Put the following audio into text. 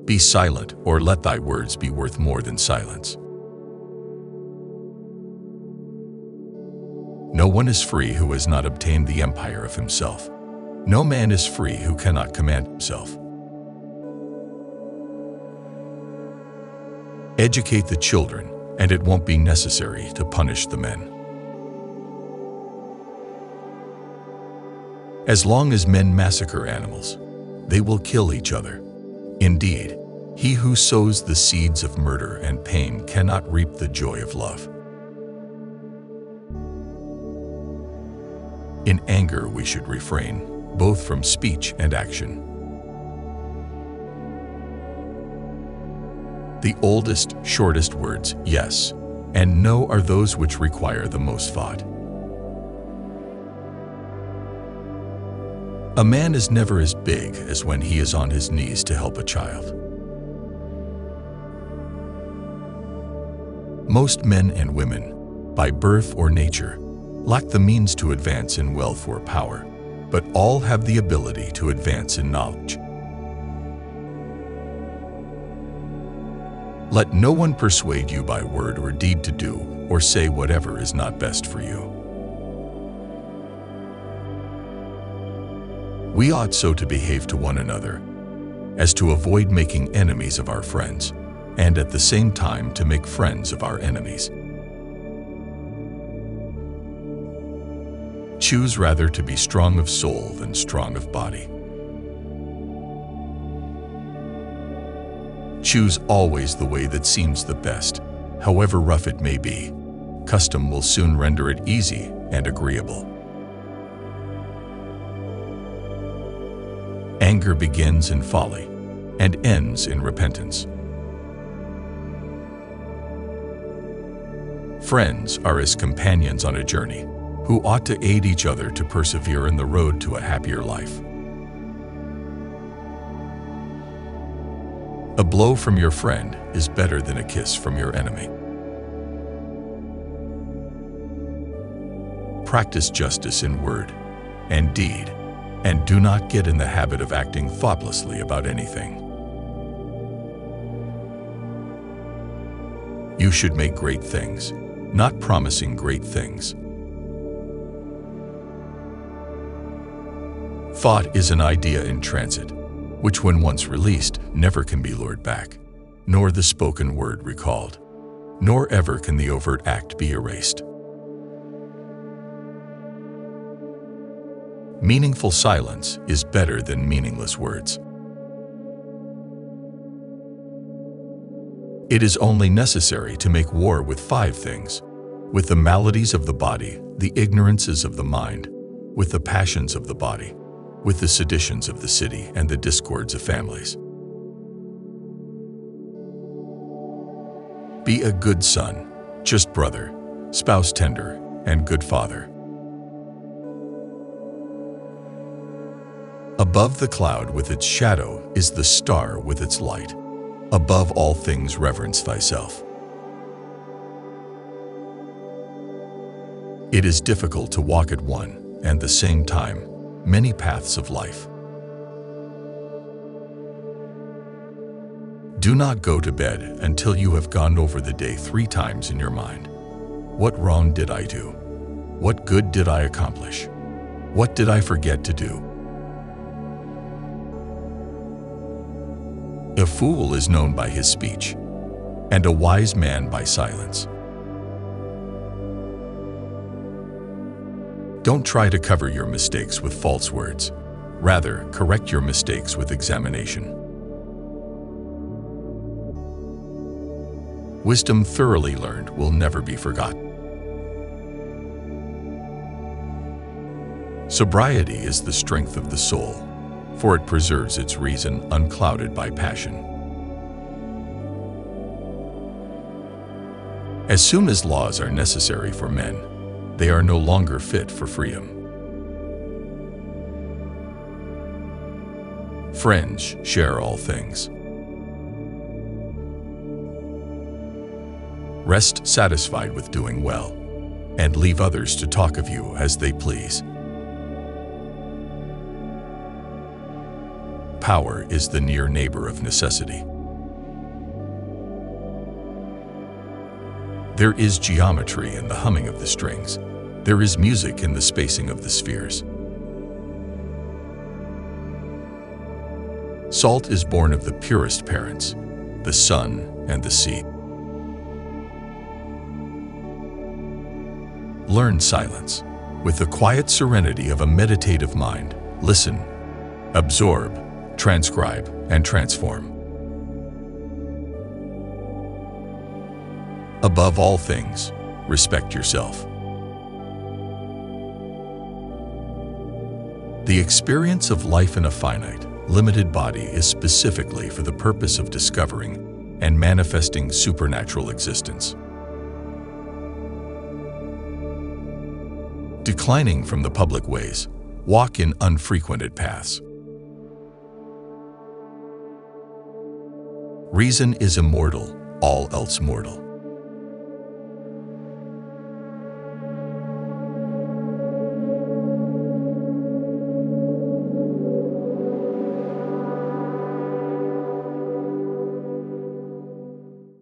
Be silent, or let thy words be worth more than silence. No one is free who has not obtained the empire of himself. No man is free who cannot command himself. Educate the children, and it won't be necessary to punish the men. As long as men massacre animals, they will kill each other. Indeed, he who sows the seeds of murder and pain cannot reap the joy of love. In anger we should refrain, both from speech and action. The oldest, shortest words, yes, and no, are those which require the most thought. A man is never as big as when he is on his knees to help a child. Most men and women, by birth or nature, lack the means to advance in wealth or power, but all have the ability to advance in knowledge. Let no one persuade you by word or deed to do or say whatever is not best for you. We ought so to behave to one another as to avoid making enemies of our friends, and at the same time to make friends of our enemies. Choose rather to be strong of soul than strong of body. Choose always the way that seems the best, however rough it may be. Custom will soon render it easy and agreeable. Anger begins in folly and ends in repentance. Friends are as companions on a journey, who ought to aid each other to persevere in the road to a happier life. A blow from your friend is better than a kiss from your enemy. Practice justice in word and deed, and do not get in the habit of acting thoughtlessly about anything. You should make great things, not promising great things. Thought is an idea in transit, which when once released never can be lured back, nor the spoken word recalled, nor ever can the overt act be erased. Meaningful silence is better than meaningless words. It is only necessary to make war with 5 things: with the maladies of the body, the ignorances of the mind, with the passions of the body, with the seditions of the city and the discords of families. Be a good son, just brother, spouse tender, and good father. Above the cloud with its shadow is the star with its light. Above all things reverence thyself. It is difficult to walk at one and the same time many paths of life. Do not go to bed until you have gone over the day 3 times in your mind. What wrong did I do? What good did I accomplish? What did I forget to do? A fool is known by his speech, and a wise man by silence. Don't try to cover your mistakes with false words. Rather, correct your mistakes with examination. Wisdom thoroughly learned will never be forgotten. Sobriety is the strength of the soul, for it preserves its reason unclouded by passion. As soon as laws are necessary for men, they are no longer fit for freedom. Friends share all things. Rest satisfied with doing well, and leave others to talk of you as they please. Power is the near neighbor of necessity. There is geometry in the humming of the strings. There is music in the spacing of the spheres. Salt is born of the purest parents, the sun and the sea. Learn silence. With the quiet serenity of a meditative mind, listen, absorb, transcribe, and transform. Above all things, respect yourself. The experience of life in a finite, limited body is specifically for the purpose of discovering and manifesting supernatural existence. Declining from the public ways, walk in unfrequented paths. Reason is immortal, all else mortal.